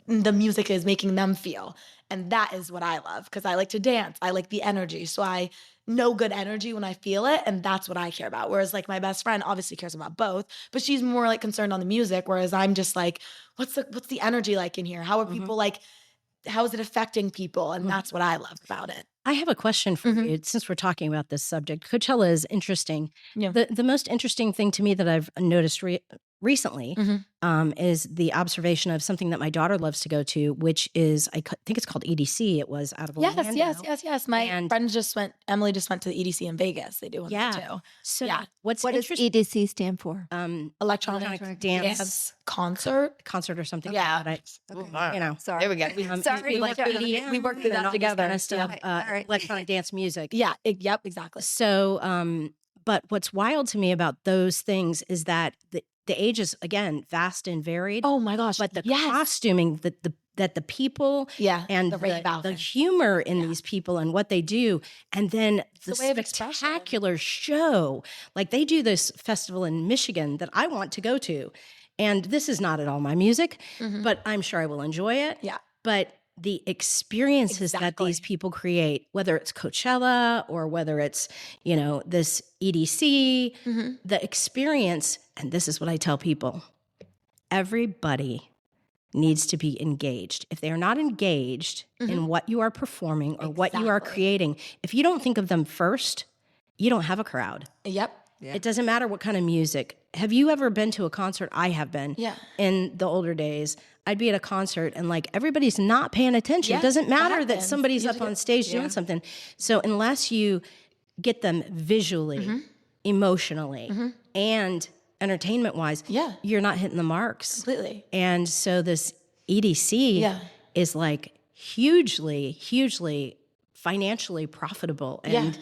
the music is making them feel. And that is what I love because I like to dance. I like the energy. So I know good energy when I feel it. And that's what I care about. Whereas like my best friend obviously cares about both, but she's more like concerned on the music. Whereas I'm just like, what's the energy like in here? How are people like, how is it affecting people? And that's what I love about it. I have a question for you since we're talking about this subject. Coachella is interesting. Yeah. The most interesting thing to me that I've noticed recently is the observation of something that my daughter loves to go to, which is, I think it's called EDC. It was out of Orlando. Yes. My friend Emily just went to the EDC in Vegas. They do one there too. So what does EDC stand for? Electronic dance concert or something. Yeah. Like that. Sorry. There we go. Sorry, we worked through that together. Kind of stuff, electronic dance music. Yeah. Yep. Exactly. So, but what's wild to me about those things is that the age is, again, vast and varied. Oh my gosh. But the costuming, that the people and the humor in these people and what they do, and then the spectacular show. Like they do this festival in Michigan that I want to go to. And this is not at all my music, but I'm sure I will enjoy it. Yeah. But the experiences that these people create, whether it's Coachella or whether it's, this EDC, the experience, and this is what I tell people, everybody needs to be engaged. If they are not engaged in what you are performing or what you are creating, if you don't think of them first, you don't have a crowd. Yep. Yeah. It doesn't matter what kind of music. Have you ever been to a concert? I have been. Yeah. In the older days, I'd be at a concert and like everybody's not paying attention. Yeah, it doesn't matter that happens. somebody's up on stage doing something. So unless you get them visually, emotionally, and entertainment-wise, you're not hitting the marks. Completely. And so this EDC is like hugely, hugely financially profitable. And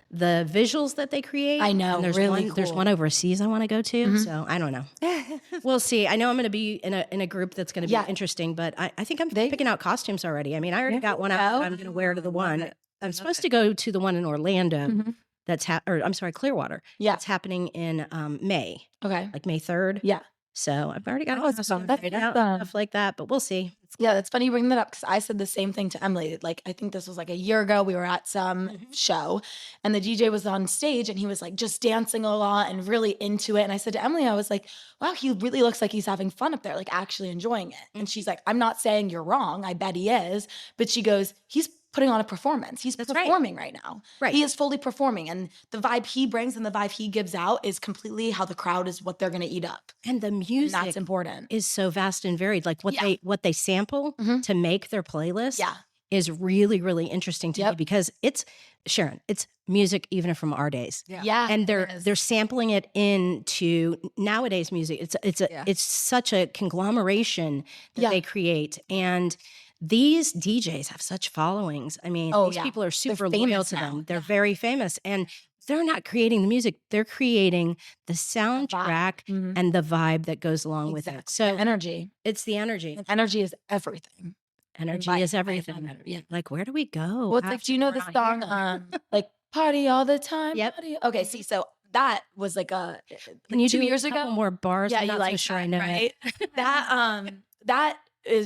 the visuals that they create. I know, and there's really one, There's cool. one overseas I want to go to, so I don't know. We'll see. I know I'm going to be in a group that's going to be interesting, but I think I'm picking out costumes already. I mean, I already got one out that I'm going to wear to the one. I'm supposed to go to the one in Orlando. Clearwater. Yeah. It's happening in May. Okay. Like May 3rd. Yeah. So I've already got That's stuff like that, but we'll see. Yeah, that's funny you bring that up because I said the same thing to Emily. Like, I think this was like a year ago. We were at some show and the DJ was on stage and he was like just dancing a lot and really into it. And I said to Emily, I was like, wow, he really looks like he's having fun up there, like actually enjoying it. And she's like, I'm not saying you're wrong. I bet he is. But she goes, he's putting on a performance. He's performing right now. Right. He is fully performing. And the vibe he brings and the vibe he gives out is completely how the crowd is what they're going to eat up. And the music that's important. Is so vast and varied. Like what they sample to make their playlist is really, really interesting to me because it's music even from our days. Yeah. And they're sampling it into nowadays music. It's such a conglomeration that they create. And these DJs have such followings. I mean, these people are super loyal to them. They're very famous. And they're not creating the music. They're creating the soundtrack and the vibe that goes along with it. So energy. It's the energy. And energy is everything. Energy is everything. Yeah. Like, where do we go? Well, it's like, do you know the song, like Party All the Time? Yep. Party? Okay, see, so that was like Can you 2 do years a couple ago? more bars? Yeah, I'm not you so sure I know right? it. That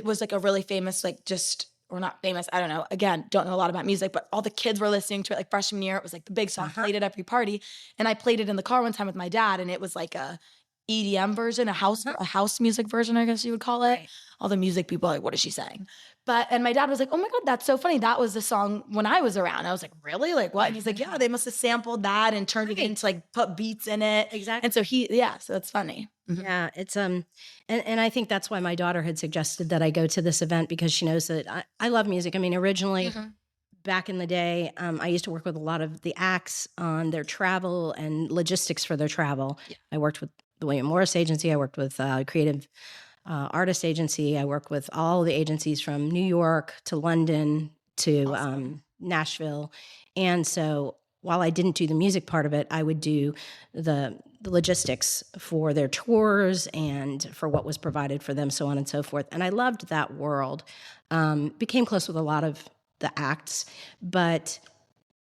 was like a really famous, like just, or not famous, I don't know. Again, don't know a lot about music, but all the kids were listening to it like freshman year. It was like the big song, played at every party. And I played it in the car one time with my dad and it was like EDM version, a house music version, I guess you would call it. Right. All the music people are like, what is she saying? And my dad was like, oh my God, that's so funny. That was the song when I was around. I was like, really? Like what? And he's like, yeah, they must have sampled that and turned it into like put beats in it. Exactly. And so so it's funny. Yeah, it's and I think that's why my daughter had suggested that I go to this event, because she knows that I love music. I mean, originally back in the day, I used to work with a lot of the acts on their travel and logistics for their travel. Yeah. I worked with the William Morris Agency. I worked with Creative Artist Agency. I worked with all the agencies from New York to London to Nashville. And so while I didn't do the music part of it, I would do the logistics for their tours and for what was provided for them, so on and so forth. And I loved that world. Became close with a lot of the acts, but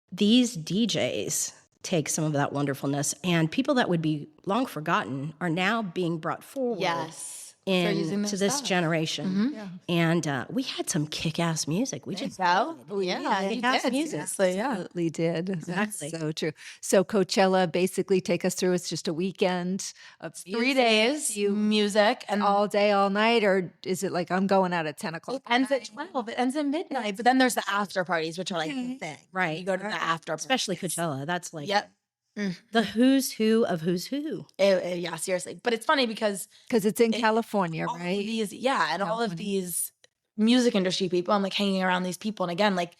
these DJs take some of that wonderfulness, and people that would be long forgotten are now being brought forward. Yes. Into this generation. And we had some kick-ass music. We just kick-ass music. Absolutely did. Exactly. That's so true. So Coachella, basically take us through. It's just a weekend of 3 days, music, and all day, all night, or is it like I'm going out at 10 o'clock? It ends at 12. It ends at midnight. But then there's the after parties, which are like the thing. Right. You go to the after parties. Especially Coachella. That's like Yep. the who's who of who's who. Yeah, seriously. But it's funny because it's in California, all right? of these, and all of these music industry people, I'm like hanging around these people. And again, like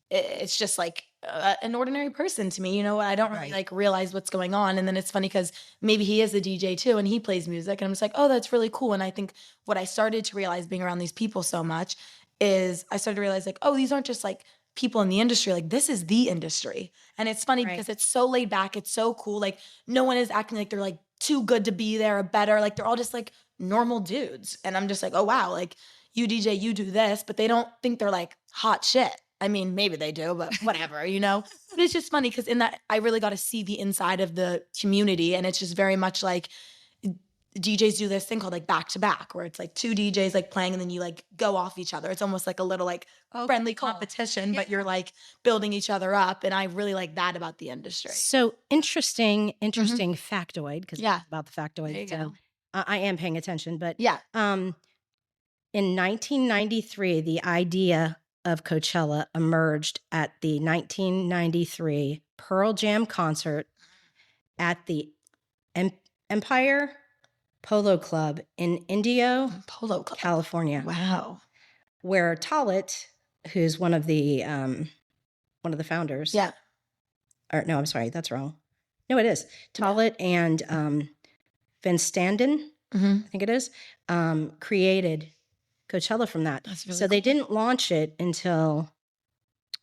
it's just like an ordinary person to me. You know, I don't really like realize what's going on. And then it's funny because maybe he is a DJ too and he plays music. And I'm just like, oh, that's really cool. And I think what I started to realize being around these people so much is I started to realize like, oh, these aren't just like people in the industry, like this is the industry. And it's funny because it's so laid back, it's so cool. Like no one is acting like they're like too good to be there or better. Like they're all just like normal dudes. And I'm just like, oh wow, like you DJ, you do this, but they don't think they're like hot shit. I mean, maybe they do, but whatever, you know? But it's just funny because in that I really got to see the inside of the community. And it's just very much like DJs do this thing called like back to back, where it's like two DJs like playing and then you like go off each other. It's almost like a little like friendly competition, but you're like building each other up. And I really like that about the industry. So interesting factoid, because it's about the factoid. So I am paying attention, but in 1993, the idea of Coachella emerged at the 1993 Pearl Jam concert at the Empire Polo Club in Indio, California. Wow. Where Talit, who's one of the founders. Yeah. Or no, I'm sorry, that's wrong. No, it is. Talit and Van Standen, I think it is, created Coachella from that. That's really cool. They didn't launch it until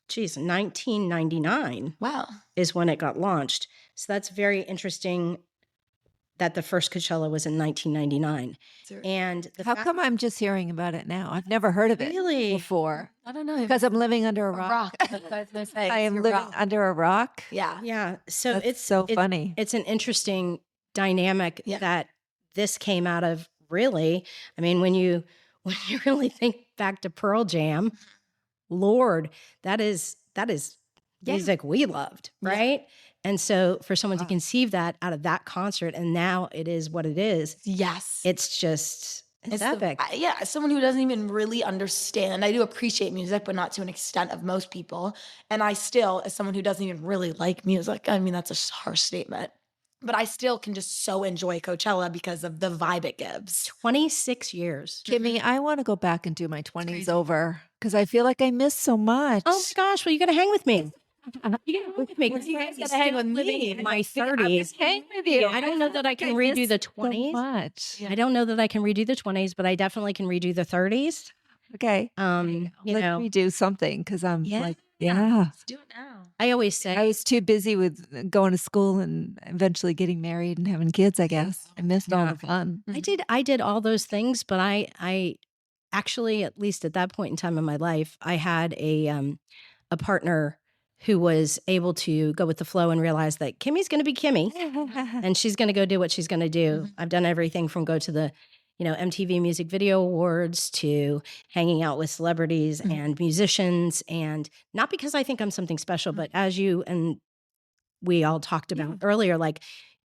1999. Wow. Is when it got launched. So that's very interesting that the first Coachella was in 1999. And how come I'm just hearing about it now? I've never heard of it before. I don't know. Because I'm living under a rock. I am living under a rock. Yeah. Yeah. So it's so funny. It's an interesting dynamic that this came out of, really. I mean, when you really think back to Pearl Jam, Lord, that is music we loved, right? Yeah. And so for someone to conceive that out of that concert, and now it is what it is. Yes. It's epic. As someone who doesn't even really understand, I do appreciate music, but not to an extent of most people. And I still, as someone who doesn't even really like music, I mean, that's a harsh statement, but I still can just so enjoy Coachella because of the vibe it gives. 26 years. Kimmy, I want to go back and do my 20s over because I feel like I missed so much. Oh my gosh, well, you got to hang with me. You gotta hang with me. You guys gotta hang with me in my 30s. Hang with you. I don't know that I can redo the 20s. So much. I don't know that I can redo the 20s, but I definitely can redo the 30s. Okay. Let me do something because I'm like, let's do it now. I always say I was too busy with going to school and eventually getting married and having kids, I guess. I missed all the fun. I did all those things, but I actually, at least at that point in time in my life, I had a partner who was able to go with the flow and realize that Kimmy's going to be Kimmy and she's going to go do what she's going to do. I've done everything from go to the, MTV Music Video Awards to hanging out with celebrities and musicians. And not because I think I'm something special, but as you and we all talked about earlier, like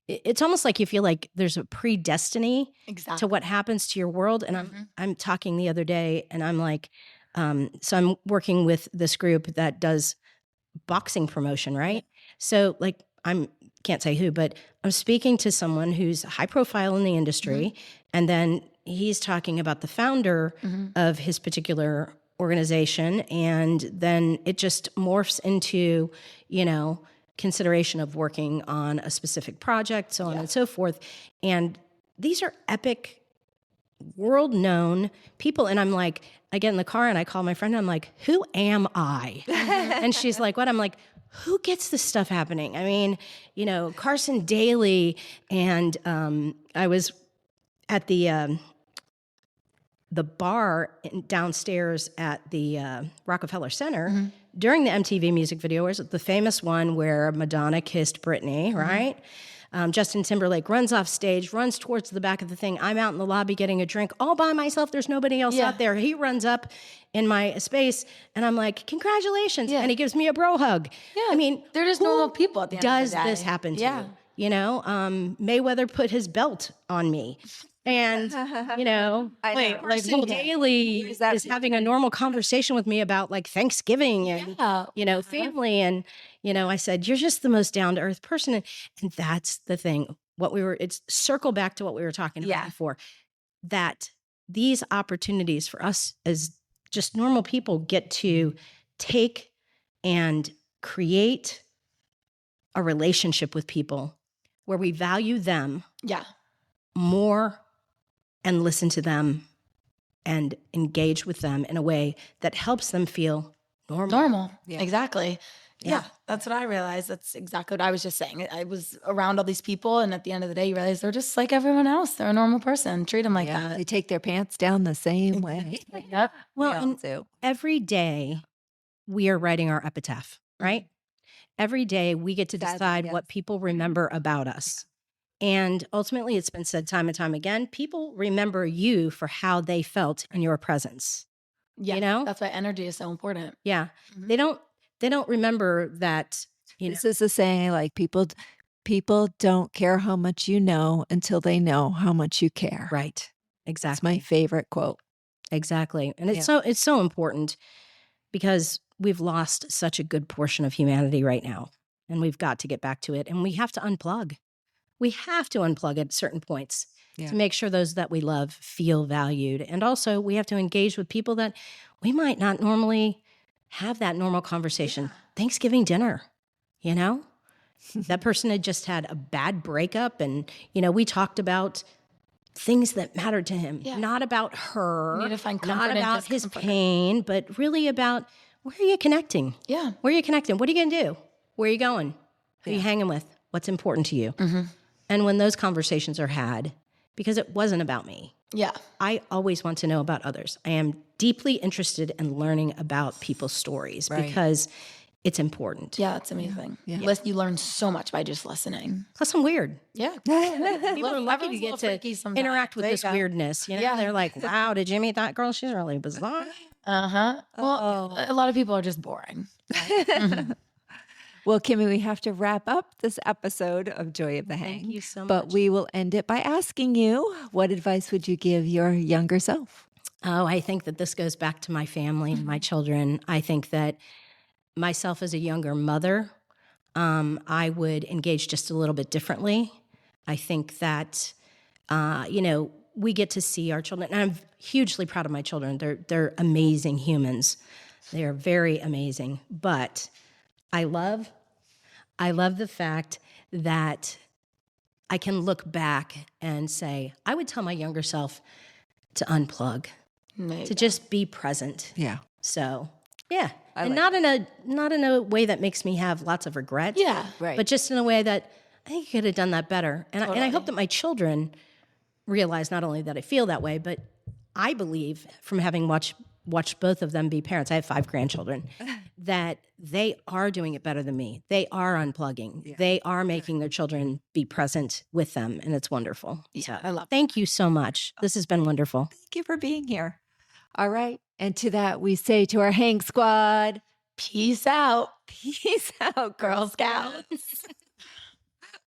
it's almost like you feel like there's a predestiny Exactly. to what happens to your world. And I'm talking the other day, and I'm like, so I'm working with this group that does boxing promotion, right? So like can't say who, but I'm speaking to someone who's high profile in the industry, and then he's talking about the founder of his particular organization, and then it just morphs into, consideration of working on a specific project, so on and so forth. And these are epic, world-known people. And I'm like, I get in the car and I call my friend and I'm like, who am I? And she's like, what? I'm like, who gets this stuff happening? I mean, Carson Daly, and I was at the bar downstairs at the Rockefeller Center during the MTV Music Video Awards, the famous one where Madonna kissed Britney, right? Justin Timberlake runs off stage, runs towards the back of the thing. I'm out in the lobby getting a drink all by myself. There's nobody else out there. He runs up in my space, and I'm like, congratulations. And he gives me a bro hug. Yeah. I mean, they're just normal people at the end of the does day. this happen to you? Mayweather put his belt on me. And, Carson Daly is having a normal conversation with me about like Thanksgiving and, family. And, I said, you're just the most down to earth person. And that's the thing. It's circle back to what we were talking about before, that these opportunities for us as just normal people get to take and create a relationship with people where we value them more and listen to them and engage with them in a way that helps them feel normal. Yeah. Exactly. Yeah, that's what I realized. That's exactly what I was just saying. I was around all these people, and at the end of the day, you realize they're just like everyone else. They're a normal person. Treat them like that. They take their pants down the same way. Yep. Well, every day we are writing our epitaph, right? Every day we get to decide what people remember about us. And ultimately, it's been said time and time again, people remember you for how they felt in your presence. Yeah, that's why energy is so important. Yeah. They don't remember that, This is the saying, like people don't care how much you know until they know how much you care. Right. Exactly. That's my favorite quote. Exactly. And it's so important, because we've lost such a good portion of humanity right now, and we've got to get back to it. And we have to unplug. We have to unplug at certain points to make sure those that we love feel valued. And also we have to engage with people that we might not normally have that normal conversation. Yeah. Thanksgiving dinner, that person had just had a bad breakup, and, we talked about things that mattered to him, not about her, you need to find comfort, not about his pain, but really about, where are you connecting? Yeah. Where are you connecting? What are you going to do? Where are you going? Who are you hanging with? What's important to you? And when those conversations are had, because it wasn't about me. Yeah. I always want to know about others. I am deeply interested in learning about people's stories because it's important. Yeah, it's amazing. Yeah. You learn so much by just listening. Plus, I'm weird. Yeah. People are lucky to get to interact with this weirdness. They're like, wow, did you meet that girl? She's really bizarre. Well, a lot of people are just boring. Well, Kimmy, we have to wrap up this episode of Joy of the Hang. Thank you so much. But we will end it by asking you, what advice would you give your younger self? Oh, I think that this goes back to my family and my children. I think that myself as a younger mother, I would engage just a little bit differently. I think that, we get to see our children, and I'm hugely proud of my children. They're amazing humans. They are very amazing. But I love the fact that I can look back and say, I would tell my younger self to unplug, to just be present. Yeah. So, yeah. And not in a way that makes me have lots of regret. Yeah. Right. But just in a way that I think I could have done that better. And I hope that my children realize not only that I feel that way, but I believe, from having watched both of them be parents, I have 5 grandchildren, that they are doing it better than me. They are unplugging. Yeah. They are making their children be present with them, and it's wonderful. Yeah, so, I love it. Thank you so much. This has been wonderful. Thank you for being here. All right. And to that, we say to our Hang Squad, peace out. Peace out, Girl Scouts.